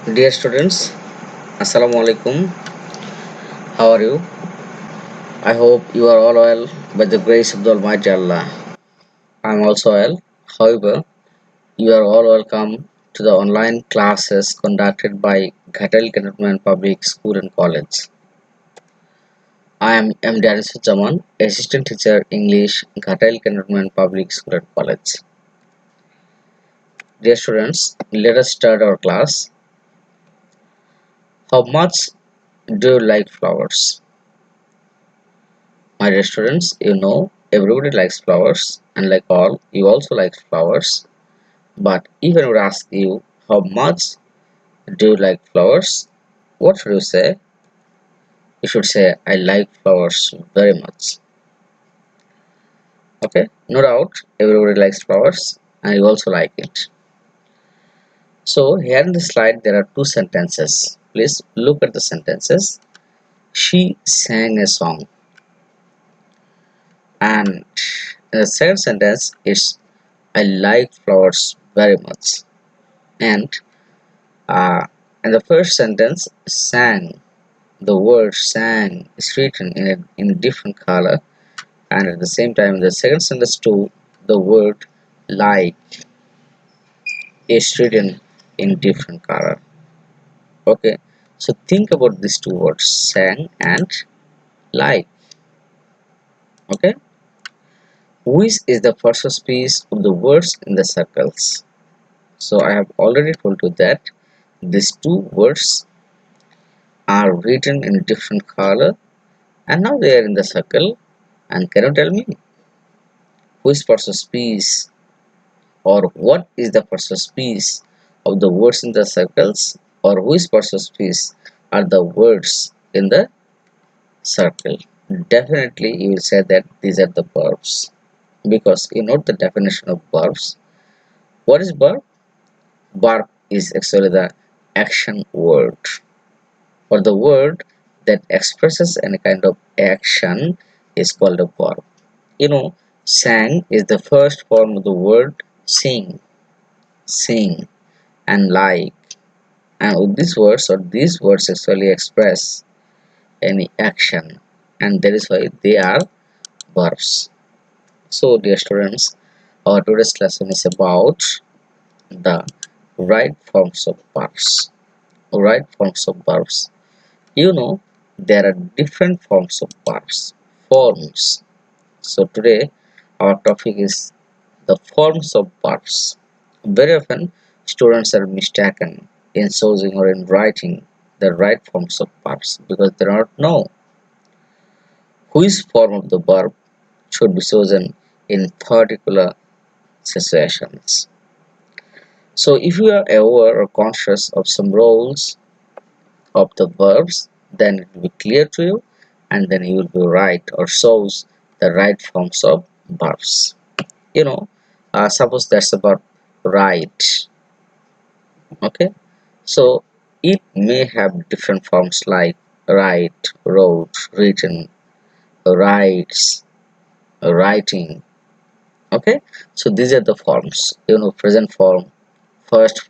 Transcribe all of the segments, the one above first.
Dear students, Assalamu alaikum. How are you? I hope you are all well by the grace of the Almighty Allah. I am also well. However, you are all welcome to the online classes conducted by Ghatal Cantonment Public School and College. I am M. Zaman, Assistant Teacher English, Ghatal Cantonment Public School and College. Dear students, let us start our class. How much do you like flowers? My dear students, you know everybody likes flowers, and like all, you also like flowers. But if I would ask you how much do you like flowers, what should you say? You should say I like flowers very much. Okay, no doubt everybody likes flowers and you also like it. So here in the slide there are two sentences. Please look at the sentences. She sang a song, and the second sentence is I like flowers very much. And in the first sentence, sang, the word sang is written in a different color, and at the same time, in the second sentence too, the word like is written in different color. Okay, so think about these two words, sang and like. Okay, which is the first piece of the words in the circles? So I have already told you that these two words are written in different color and now they are in the circle. And can you tell me which first piece or what is the first piece of the words in the circles, or which first piece are the words in the circle? Definitely you will say that these are the verbs, because you know the definition of verbs. What is verb? Verb is actually the action word, or the word that expresses any kind of action is called a verb. You know, sang is the first form of the word sing, and like. And with these words actually express any action, and that is why they are verbs. So, dear students, our today's lesson is about the right forms of verbs. Right forms of verbs. You know, there are different forms of verbs. Forms. So today our topic is the forms of verbs. Very often students are mistaken in choosing or in writing the right forms of verbs because they do not know which form of the verb should be chosen in particular situations. So if you are aware or conscious of some roles of the verbs, then it will be clear to you, and then you will be right or choose the right forms of verbs. You know, suppose that's about write. Okay, so it may have different forms like write, wrote, written, writes, writing. Okay, so these are the forms. You know, present form, first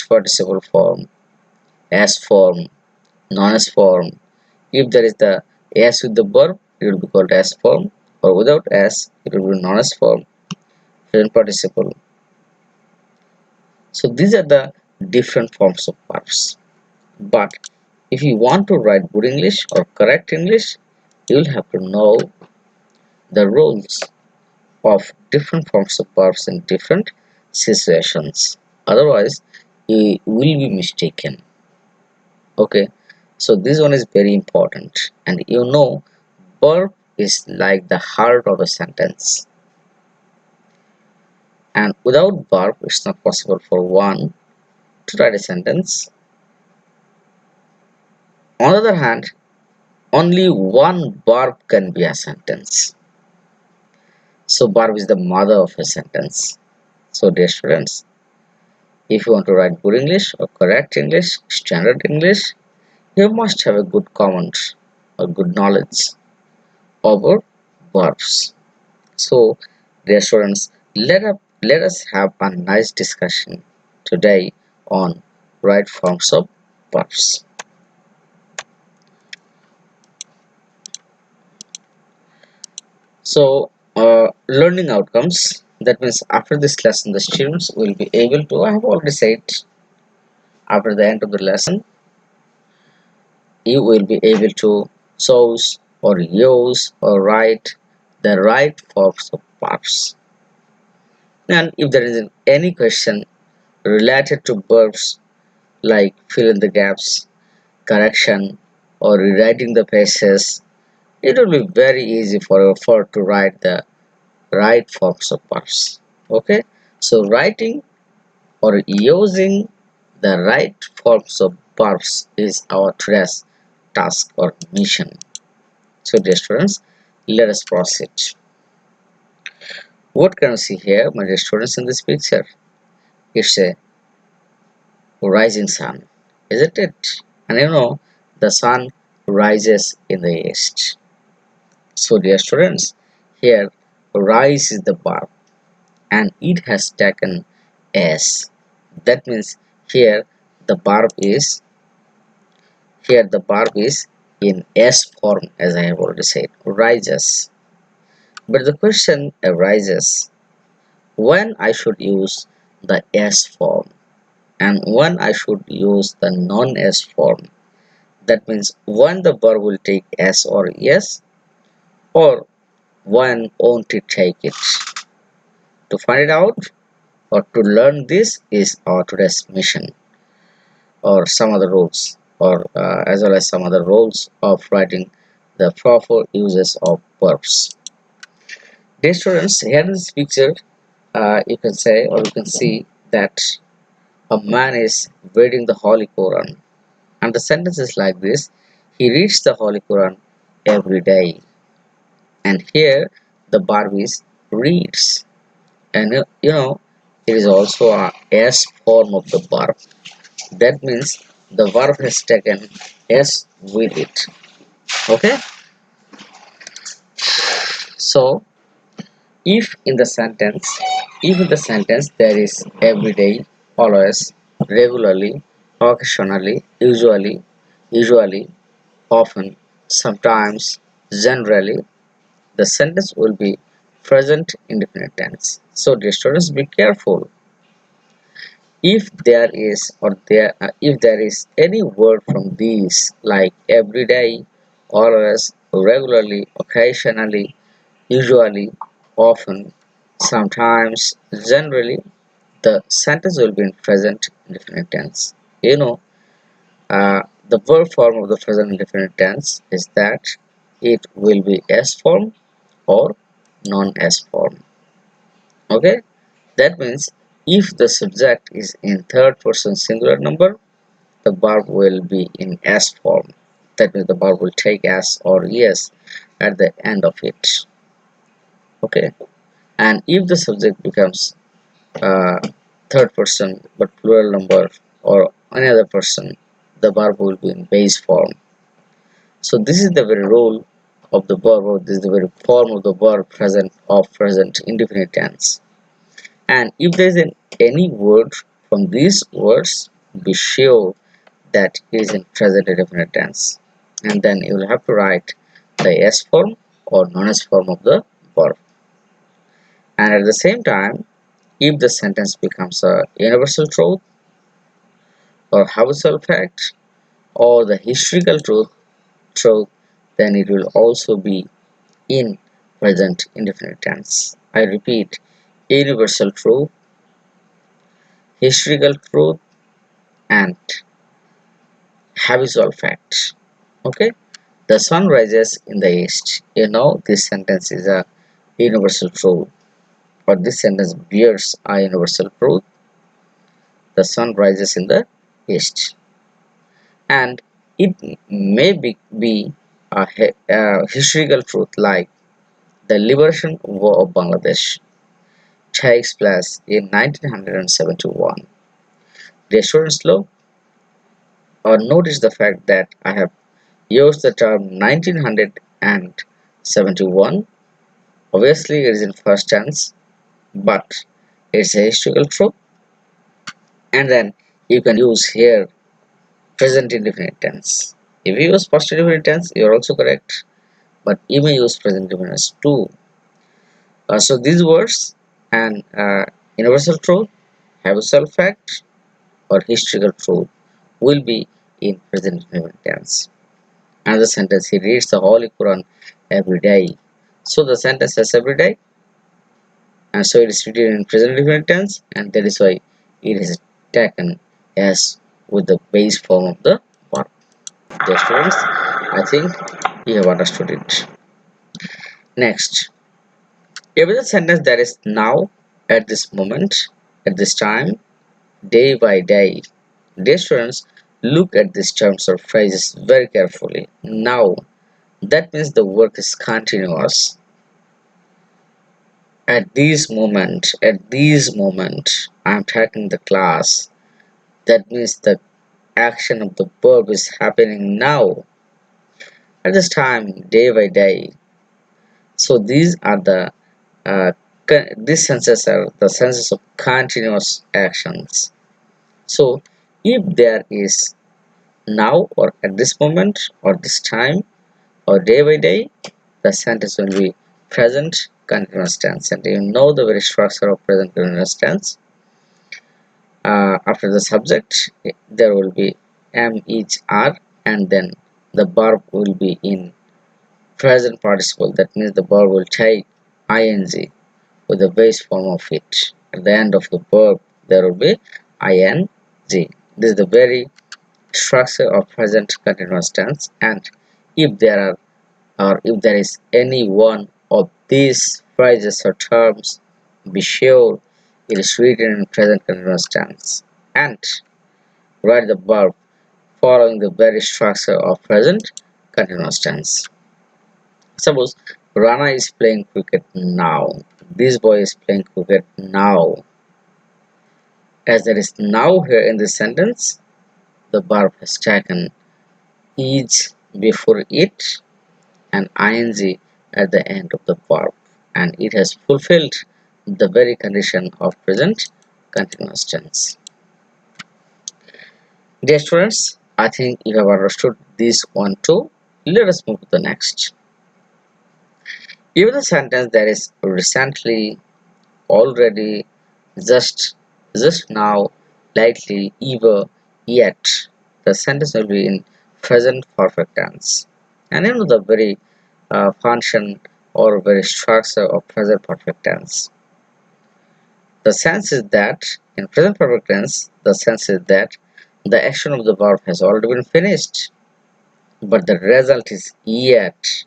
participle form, s form, non-s form. If there is the s with the verb, it will be called s form, or without s, it will be non-s form, present participle. So these are the different forms of verbs. But if you want to write good English or correct English, you will have to know the rules of different forms of verbs in different situations. Otherwise, you will be mistaken. Okay, so this one is very important, and you know, verb is like the heart of a sentence, and without verb, it's not possible for one to write a sentence. On the other hand, only one verb can be a sentence. So verb is the mother of a sentence. So dear students, if you want to write good English or correct English, standard English, you must have a good command or good knowledge over verbs. So dear students, let us have a nice discussion today on right forms of verbs. So, learning outcomes. That means after this lesson, the students will be able to, I have already said, after the end of the lesson, you will be able to choose or use or write the right forms of verbs. And if there is any question related to verbs like fill in the gaps, correction, or rewriting the pages, it will be very easy for to write the right forms of verbs. Okay, so writing or using the right forms of verbs is our today's task or mission. So dear students, let us proceed. What can you see here, my dear students, in this picture? It's a rising sun, isn't it? And you know, the sun rises in the east. So dear students, here rise is the verb and it has taken s. That means here the verb is in s form, as I have already said, rises. But the question arises when I should use the s form and when I should use the non-s form. That means when the verb will take s or yes, or when won't it take it. To find it out or to learn this is our today's mission, or some other rules, or as well as some other rules of writing the proper uses of verbs. Dear students, here in this picture, you can say or you can see that a man is reading the Holy Quran, and the sentence is like this: he reads the Holy Quran every day. And here the verb is reads, and you know it is also a s form of the verb. That means the verb has taken s with it. Okay, so if in the sentence there is every day, always, regularly, occasionally, usually, often, sometimes, generally, the sentence will be present indefinite tense. So dear students, be careful. If there is any word from these like every day, always, regularly, occasionally, usually, often, sometimes, generally, the sentence will be in present indefinite tense. You know, the verb form of the present indefinite tense is that it will be S form or non-S form. Okay, that means if the subject is in third person singular number, the verb will be in S form. That means the verb will take S or yes at the end of it. Okay, and if the subject becomes uh, third person but plural number or another person, the verb will be in base form. So this is the very rule of the verb, or this is the very form of the verb present indefinite tense. And if there is any word from these words, be sure that it is in present indefinite tense, and then you will have to write the s form or non-s form of the verb. And at the same time, if the sentence becomes a universal truth or habitual fact or the historical truth, then it will also be in present indefinite tense. I repeat, universal truth, historical truth, and habitual fact. Okay, the sun rises in the east. You know, this sentence is a universal truth, or this sentence bears a universal truth. The sun rises in the east, and it may be a historical truth like the liberation war of Bangladesh takes place in 1971. The students look or notice the fact that I have used the term 1971. Obviously, it is in first tense, but it's a historical truth. And then you can use here present indefinite tense. If you use past indefinite tense, you are also correct, but you may use present indefinite tense too. So these words and universal truth, habitual fact, or historical truth will be in present indefinite tense. Another sentence: he reads the Holy Quran every day. So the sentence says every day, and so it is written in present indefinite tense, and that is why it is taken as with the base form of the verb. Dear students, I think you have understood it. Next, every sentence that is now, at this moment, at this time, day by day. Dear students, look at these terms or phrases very carefully. Now, that means the work is continuous. At this moment, I am taking the class. That means the action of the verb is happening now, at this time, day by day. So these are these senses are the senses of continuous actions. So if there is now or at this moment or this time or day by day, the sentence will be present continuous tense. And you know the very structure of present continuous tense. After the subject, there will be am, is, are, and then the verb will be in present participle. That means the verb will take ing with the base form of it. At the end of the verb, there will be ing. This is the very structure of present continuous tense. And if there are or if there is any one of these phrases or terms, be sure it is written in present continuous tense and write the verb following the very structure of present continuous tense. Suppose Rana is playing cricket now. This boy is playing cricket now. As there is now here in this sentence, the verb has taken is before it and ing at the end of the verb, and it has fulfilled the very condition of present continuous tense. Dear students, I think you have understood this one too. Let us move to the next. Give the sentence that is recently, already, just now, lately, ever, yet. The sentence will be in present perfect tense. And you know the very function or very structure of present perfect tense. The sense is that in present perfect tense, the sense is that the action of the verb has already been finished, but the result is yet.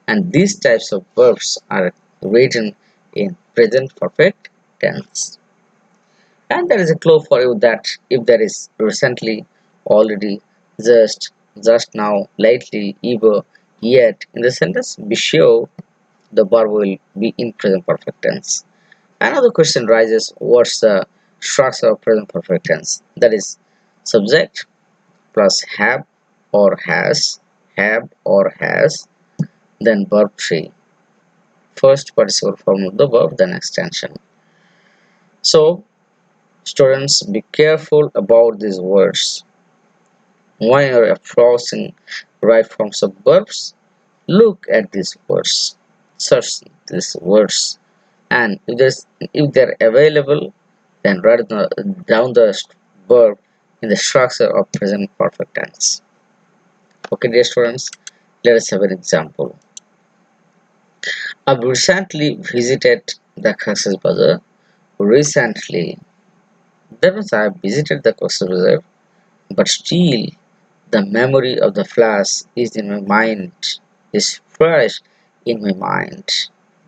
And these types of verbs are written in present perfect tense. And there is a clue for you that if there is recently, already, just now, lately, ever, yet in the sentence, be sure the verb will be in present perfect tense. Another question rises: what's the structure of present perfect tense? That is subject plus have or has, then verb tree. First participle form of the verb, then extension. So students, be careful about these words. When you are approaching right forms of verbs, look at these words, search these words, and if they're available, then write down the verb in the structure of present perfect tense. Okay, dear students, let us have an example. I've recently visited the Cox's Bazar. Recently, that means I have visited the Cox's Bazar, but still the memory of the flash is in my mind, is fresh in my mind.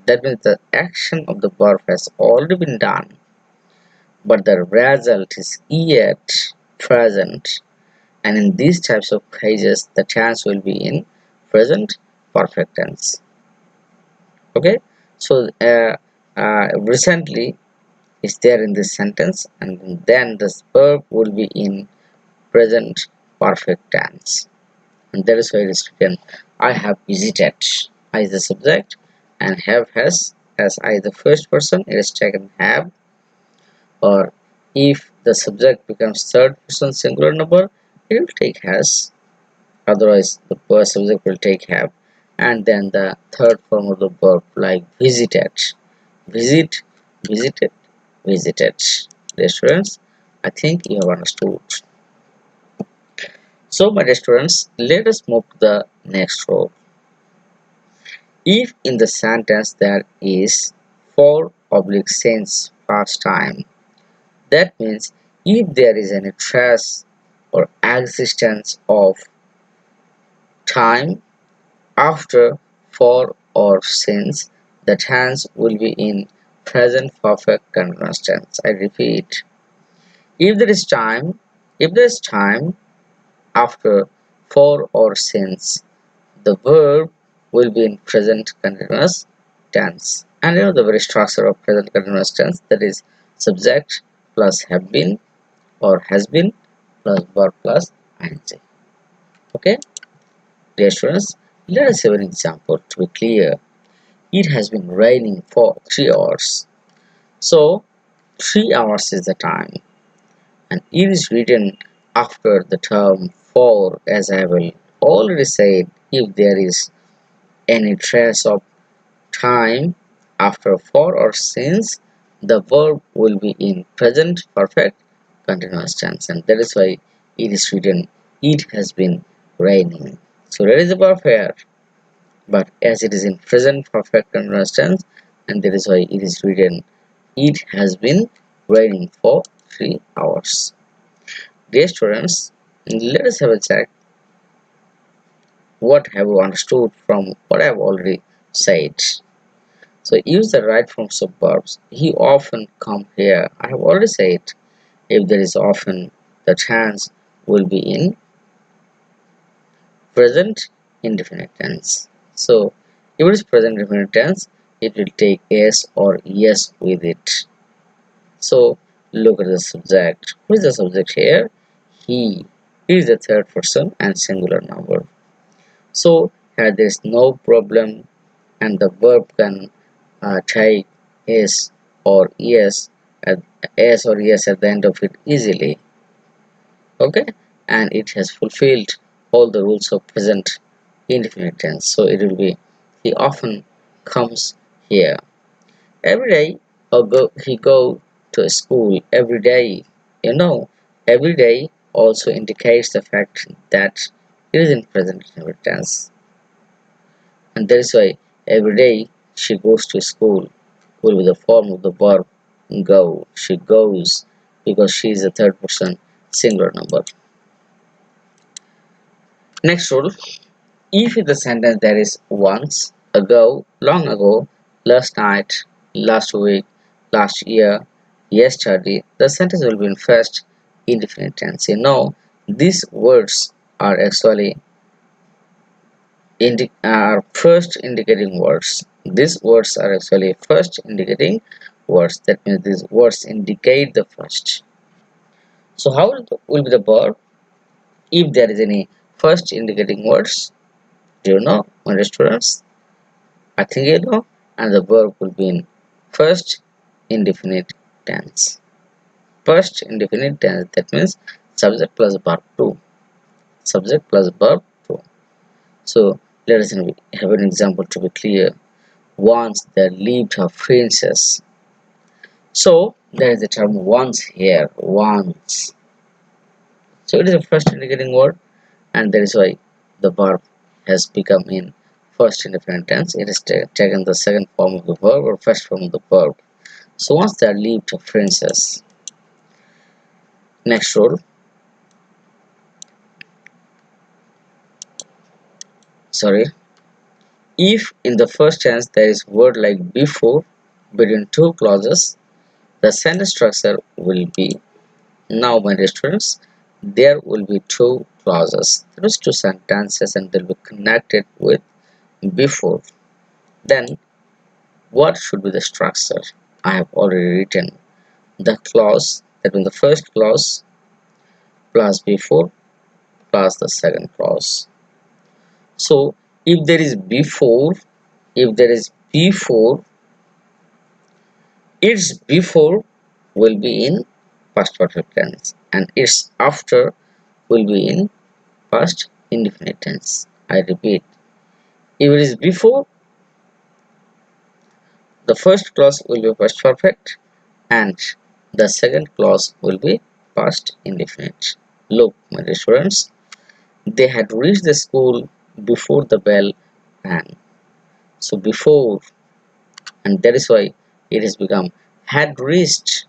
That means the action of the verb has already been done, but the result is yet present. And in these types of cases, the tense will be in present perfect tense. Okay, so recently is there in this sentence, and then this verb will be in present perfect tense. And that is why it is written I have visited. I is the subject and have has, as I the first person, it is taken have, or If the subject becomes third person singular number, it will take has. Otherwise, the subject will take have. And then the third form of the verb, like visited. Visit, visited, visited. Dear students, I think you have understood. So, my dear students, let us move to the next row. If in the sentence there is for oblique since past time, that means if there is any trace or existence of time after for or since, the tense will be in present perfect continuous tense. I repeat, if there is time, if there is time after for or since, the verb will be in present continuous tense. And you know the very structure of present continuous tense, that is subject plus have been or has been plus verb plus ing. Okay, dear students, let us have an example to be clear. It has been raining for 3 hours. So 3 hours is the time, and it is written after the term for, as I have already said. If there is any trace of time after for or since, the verb will be in present perfect continuous tense, and that is why it is written it has been raining. So there is a verb here, but as it is in present perfect continuous tense, and that is why it is written it has been raining for 3 hours. Dear students, let us have a check what have you understood from what I have already said. So use the right forms of verbs. He often come here. I have already said if there is often, the tense will be in present indefinite tense. So if it is present indefinite tense, it will take s or yes with it. So look at the subject. Who is the subject here? He. He is the third person and singular number. So here there is no problem, and the verb can take is or yes at s or yes at the end of it easily. Okay, and it has fulfilled all the rules of present indefinite tense. So it will be he often comes here every day, or he go to school every day. You know, every day also indicates the fact that it is in present indefinite tense, and that is why every day she goes to school will be the form of the verb go. She goes because she is a third person singular number. Next rule: if in the sentence there is once, ago, long ago, last night, last week, last year, yesterday, the sentence will be in first indefinite tense. You know, these words are actually are first indicating words. These words are actually first indicating words. That means these words indicate the first. So how will be the verb if there is any first indicating words? Do you know, my dear students? I think you know. And the verb will be in first indefinite tense. First indefinite tense, that means subject plus verb 2. Subject plus verb 2. So let us have an example to be clear. Once there lived a princess. So there is the term once here. Once. So it is a first indicating word, and that is why the verb has become in first indefinite tense. It has taken the second form of the verb or first form of the verb. So once there lived a princess. Next rule. Sorry. If in the first tense there is word like before between two clauses, the sentence structure will be, now my dear students, there will be two clauses. There is two sentences and they'll be connected with before. Then what should be the structure? I have already written the clause, that means the first clause plus before plus the second clause. So if there is before, its before will be in past perfect tense, and its after will be in past indefinite tense. I repeat, if it is before, the first clause will be past perfect and the second clause will be past indefinite. Look, my dear students, they had reached the school before the bell rang. So before, and that is why it has become had reached,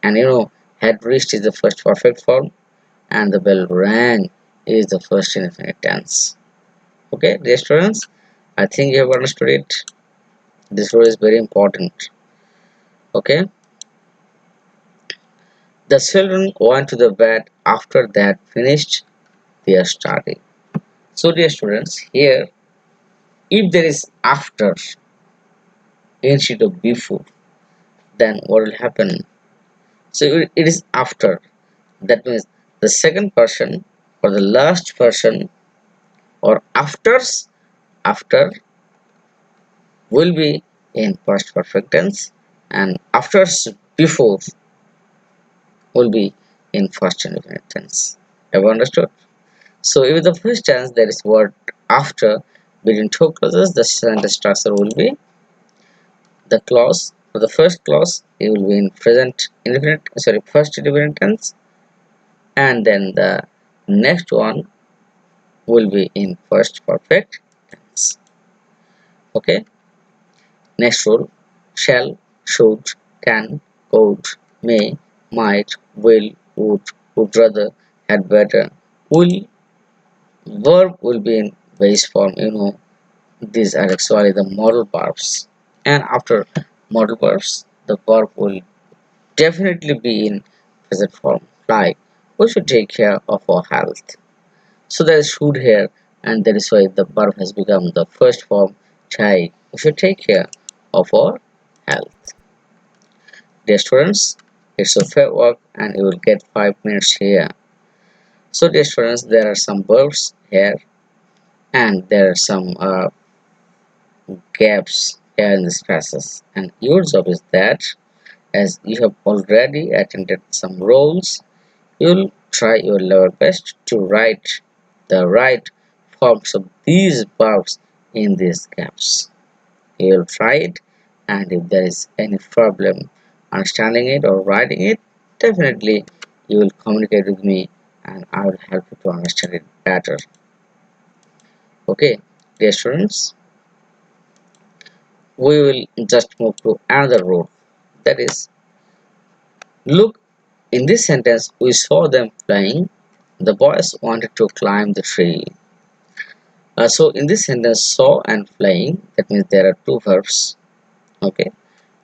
and had reached is the first perfect form and the bell rang is the first indefinite tense. Okay, dear students, I think you have understood it. This rule is very important. Okay, the children went to the bed after that finished their study. So dear students, here if there is after instead of before, then what will happen? So it is after. That means the second person or the last person or after will be in past perfect tense, and afters before will be in first indefinite tense. Have you understood? So if the first tense there is word after between two clauses, the sentence structure will be the clause for the first clause it will be in present indefinite, sorry, first indefinite tense, and then the next one will be in first perfect tense. Okay, next rule: shall, should, can, could, may, might, will, would rather, had better. Will, verb will be in base form. These are actually the modal verbs, and after modal verbs the verb will definitely be in present form, like we should take care of our health. So there is should here, and that is why the verb has become the first form, chai. We should take care of our health. Dear students, it's a fair work and you will get 5 minutes here. So dear students, there are some verbs here and there are some gaps here in this passage, and your job is that as you have already attended some roles, you'll try your level best to write the right forms of these verbs in these gaps. You'll try it, and if there is any problem understanding it or writing it, definitely you will communicate with me and I will help you to understand it better. Okay, dear students, we will just move to another rule. That is, look, in this sentence we saw them flying. The boys wanted to climb the tree. So in this sentence, saw and flying, that means there are two verbs. Okay,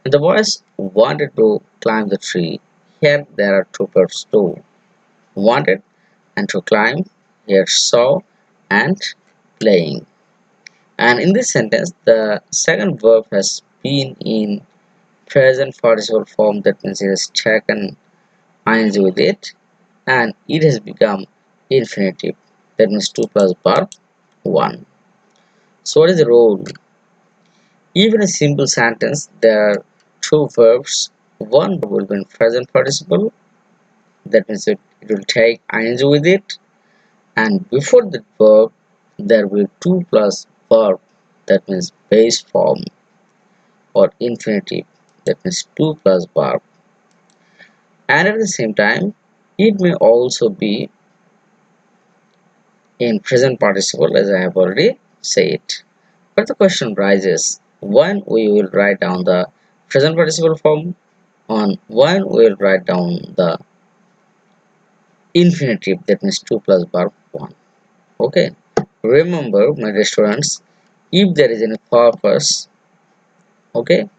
and the boys wanted to climb the tree. Here there are two verbs too. Wanted and to climb. Here saw and playing. And in this sentence, the second verb has been in present participle form. That means it has taken ing with it, and it has become infinitive. That means 2 plus verb 1. So what is the rule? Even a simple sentence, there are two verbs. One verb will be in present participle. That means it will take ing with it, and before the verb there will be 2 plus verb. That means base form or infinitive. That means 2 plus verb. And at the same time, it may also be in present participle, as I have already said. But the question rises, when we will write down the present participle form, on when we will write down the infinitive, that means 2 plus verb 1. Okay, remember my dear students, if there is any purpose, okay,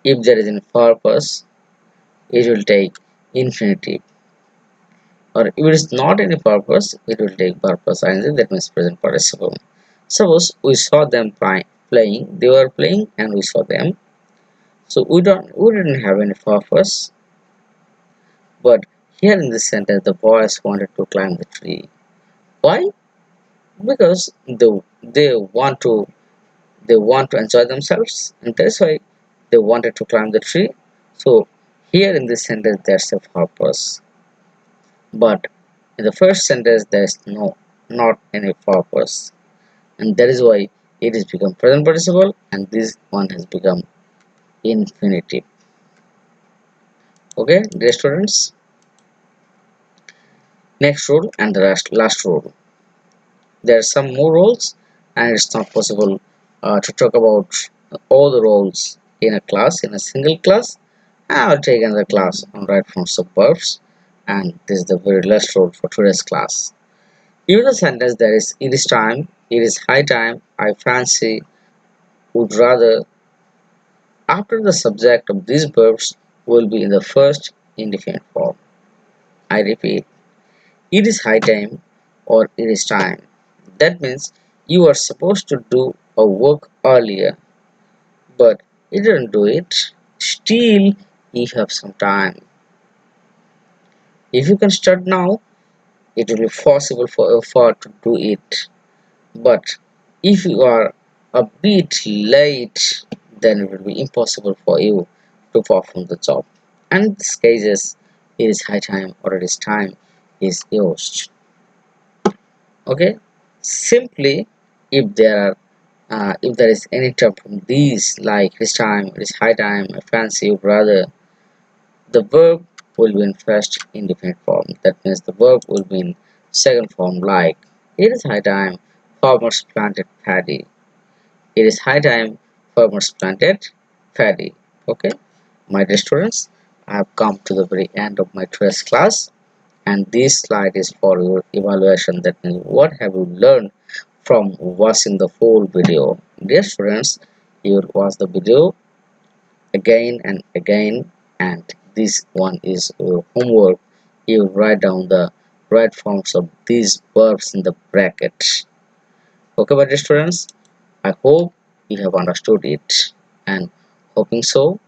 if there is any purpose, it will take infinitive, or if it is not any purpose, it will take purpose ing, that means present participle. Suppose we saw them playing, they were playing and we saw them. So we didn't have any purpose, but here in this sentence the boys wanted to climb the tree. Why? Because they want to enjoy themselves, and that's why they wanted to climb the tree. So Here in this sentence there's a purpose, but in the first sentence there is not any purpose, and that is why it is become present participle and this one has become infinitive. Okay, dear students, next rule and the last rule. There are some more roles and it's not possible to talk about all the roles in a class, in a single class. I'll take another class on right forms of verbs, and this is the very last role for today's class. Even the sentence there is it is time, it is high time, I fancy, would rather, after the subject of these verbs will be in the first indefinite form. I repeat, it is high time or it is time. That means you are supposed to do a work earlier, but you didn't do it. Still, you have some time. If you can start now, it will be possible for you to do it. But if you are a bit late, then it will be impossible for you to perform the job. And in these cases, it is high time or it is time is used. Okay, simply if if there is any term from these like it is time, it is high time, I fancy, brother, the verb will be in first indefinite form. That means the verb will be in second form like it is high time farmers planted paddy. It is high time farmers planted paddy. Okay, my dear students, I have come to the very end of my today's class, and this slide is for your evaluation. That means what have you learned from watching the whole video. Dear students, you watch the video again and again, and this one is your homework. You write down the right forms of these verbs in the bracket. Okay, my dear students, I hope you have understood it, and hoping so